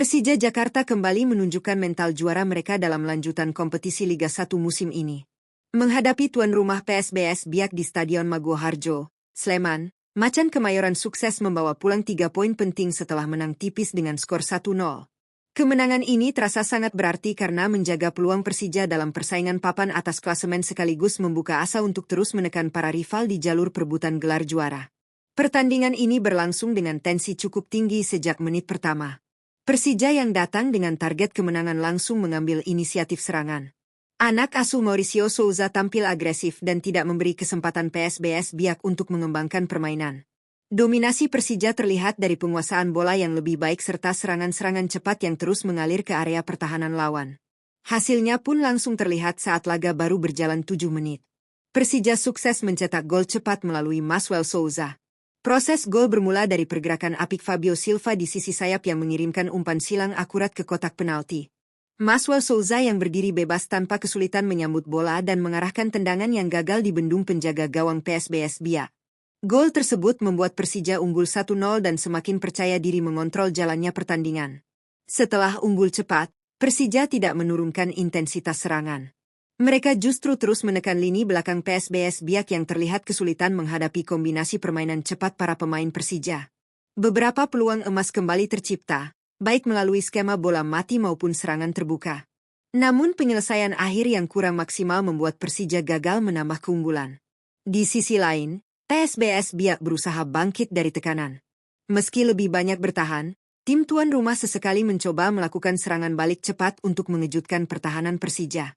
Persija Jakarta kembali menunjukkan mental juara mereka dalam lanjutan kompetisi Liga 1 musim ini. Menghadapi tuan rumah PSBS Biak di Stadion Maguwo Harjo, Sleman, Macan Kemayoran sukses membawa pulang 3 poin penting setelah menang tipis dengan skor 1-0. Kemenangan ini terasa sangat berarti karena menjaga peluang Persija dalam persaingan papan atas klasemen sekaligus membuka asa untuk terus menekan para rival di jalur perebutan gelar juara. Pertandingan ini berlangsung dengan tensi cukup tinggi sejak menit pertama. Persija yang datang dengan target kemenangan langsung mengambil inisiatif serangan. Anak asuh Mauricio Souza tampil agresif dan tidak memberi kesempatan PSBS Biak untuk mengembangkan permainan. Dominasi Persija terlihat dari penguasaan bola yang lebih baik serta serangan-serangan cepat yang terus mengalir ke area pertahanan lawan. Hasilnya pun langsung terlihat saat laga baru berjalan 7 menit. Persija sukses mencetak gol cepat melalui Maswell Souza. Proses gol bermula dari pergerakan apik Fabio Silva di sisi sayap yang mengirimkan umpan silang akurat ke kotak penalti. Maswell Souza yang berdiri bebas tanpa kesulitan menyambut bola dan mengarahkan tendangan yang gagal dibendung penjaga gawang PSBS Biak. Gol tersebut membuat Persija unggul 1-0 dan semakin percaya diri mengontrol jalannya pertandingan. Setelah unggul cepat, Persija tidak menurunkan intensitas serangan. Mereka justru terus menekan lini belakang PSBS Biak yang terlihat kesulitan menghadapi kombinasi permainan cepat para pemain Persija. Beberapa peluang emas kembali tercipta, baik melalui skema bola mati maupun serangan terbuka. Namun penyelesaian akhir yang kurang maksimal membuat Persija gagal menambah keunggulan. Di sisi lain, PSBS Biak berusaha bangkit dari tekanan. Meski lebih banyak bertahan, tim tuan rumah sesekali mencoba melakukan serangan balik cepat untuk mengejutkan pertahanan Persija.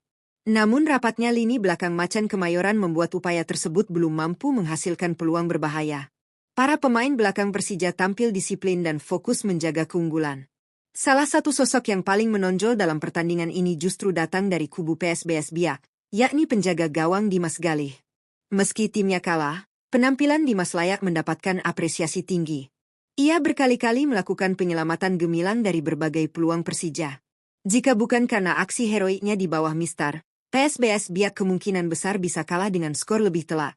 Namun rapatnya lini belakang Macan Kemayoran membuat upaya tersebut belum mampu menghasilkan peluang berbahaya. Para pemain belakang Persija tampil disiplin dan fokus menjaga keunggulan. Salah satu sosok yang paling menonjol dalam pertandingan ini justru datang dari kubu PSBS Biak, yakni penjaga gawang Dimas Galih. Meski timnya kalah, penampilan Dimas layak mendapatkan apresiasi tinggi. Ia berkali-kali melakukan penyelamatan gemilang dari berbagai peluang Persija. Jika bukan karena aksi heroiknya di bawah Mister, PSBS Biak kemungkinan besar bisa kalah dengan skor lebih telak.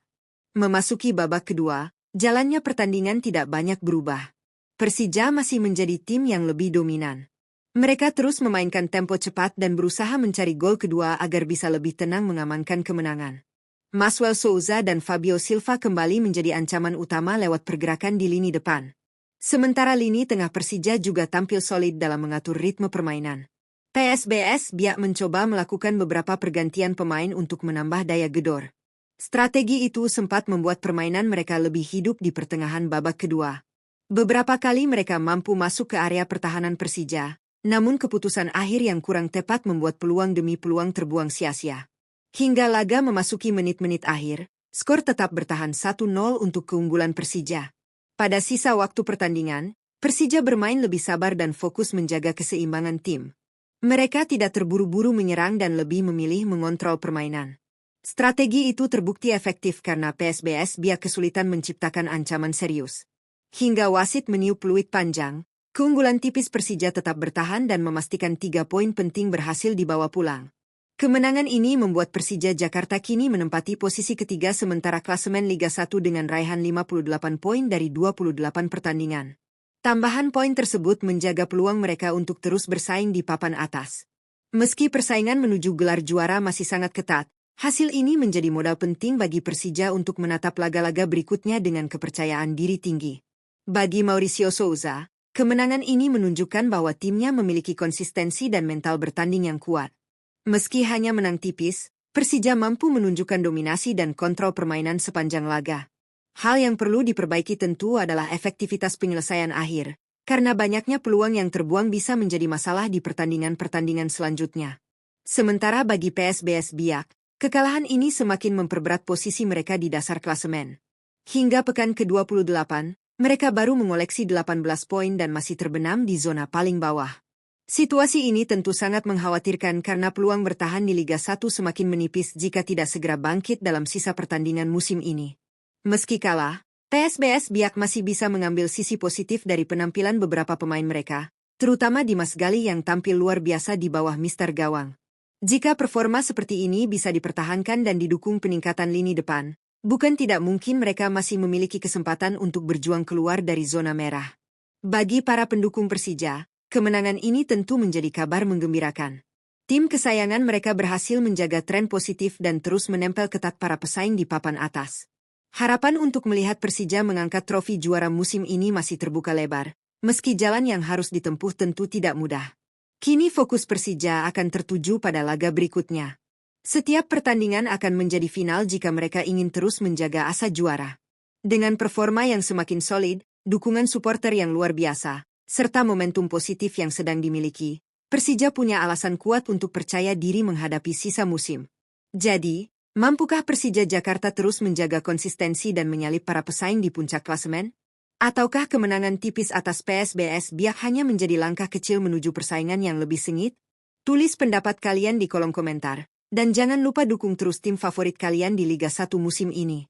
Memasuki babak kedua, jalannya pertandingan tidak banyak berubah. Persija masih menjadi tim yang lebih dominan. Mereka terus memainkan tempo cepat dan berusaha mencari gol kedua agar bisa lebih tenang mengamankan kemenangan. Maswell Souza dan Fabio Silva kembali menjadi ancaman utama lewat pergerakan di lini depan. Sementara lini tengah Persija juga tampil solid dalam mengatur ritme permainan. PSBS Biak mencoba melakukan beberapa pergantian pemain untuk menambah daya gedor. Strategi itu sempat membuat permainan mereka lebih hidup di pertengahan babak kedua. Beberapa kali mereka mampu masuk ke area pertahanan Persija, namun keputusan akhir yang kurang tepat membuat peluang demi peluang terbuang sia-sia. Hingga laga memasuki menit-menit akhir, skor tetap bertahan 1-0 untuk keunggulan Persija. Pada sisa waktu pertandingan, Persija bermain lebih sabar dan fokus menjaga keseimbangan tim. Mereka tidak terburu-buru menyerang dan lebih memilih mengontrol permainan. Strategi itu terbukti efektif karena PSBS Biak kesulitan menciptakan ancaman serius. Hingga wasit meniup peluit panjang, keunggulan tipis Persija tetap bertahan dan memastikan 3 poin penting berhasil dibawa pulang. Kemenangan ini membuat Persija Jakarta kini menempati posisi ketiga sementara klasemen Liga 1 dengan raihan 58 poin dari 28 pertandingan. Tambahan poin tersebut menjaga peluang mereka untuk terus bersaing di papan atas. Meski persaingan menuju gelar juara masih sangat ketat, hasil ini menjadi modal penting bagi Persija untuk menatap laga-laga berikutnya dengan kepercayaan diri tinggi. Bagi Mauricio Souza, kemenangan ini menunjukkan bahwa timnya memiliki konsistensi dan mental bertanding yang kuat. Meski hanya menang tipis, Persija mampu menunjukkan dominasi dan kontrol permainan sepanjang laga. Hal yang perlu diperbaiki tentu adalah efektivitas penyelesaian akhir, karena banyaknya peluang yang terbuang bisa menjadi masalah di pertandingan-pertandingan selanjutnya. Sementara bagi PSBS Biak, kekalahan ini semakin memperberat posisi mereka di dasar klasemen. Hingga pekan ke-28, mereka baru mengoleksi 18 poin dan masih terbenam di zona paling bawah. Situasi ini tentu sangat mengkhawatirkan karena peluang bertahan di Liga 1 semakin menipis jika tidak segera bangkit dalam sisa pertandingan musim ini. Meski kalah, PSBS Biak masih bisa mengambil sisi positif dari penampilan beberapa pemain mereka, terutama Dimas Galih yang tampil luar biasa di bawah Mister Gawang. Jika performa seperti ini bisa dipertahankan dan didukung peningkatan lini depan, bukan tidak mungkin mereka masih memiliki kesempatan untuk berjuang keluar dari zona merah. Bagi para pendukung Persija, Kemenangan ini tentu menjadi kabar menggembirakan. Tim kesayangan mereka berhasil menjaga tren positif dan terus menempel ketat para pesaing di papan atas. Harapan untuk melihat Persija mengangkat trofi juara musim ini masih terbuka lebar, meski jalan yang harus ditempuh tentu tidak mudah. Kini fokus Persija akan tertuju pada laga berikutnya. Setiap pertandingan akan menjadi final jika mereka ingin terus menjaga asa juara. Dengan performa yang semakin solid, dukungan supporter yang luar biasa, serta momentum positif yang sedang dimiliki, Persija punya alasan kuat untuk percaya diri menghadapi sisa musim. Jadi, mampukah Persija Jakarta terus menjaga konsistensi dan menyalip para pesaing di puncak klasemen? Ataukah kemenangan tipis atas PSBS Biak hanya menjadi langkah kecil menuju persaingan yang lebih sengit? Tulis pendapat kalian di kolom komentar. Dan jangan lupa dukung terus tim favorit kalian di Liga 1 musim ini.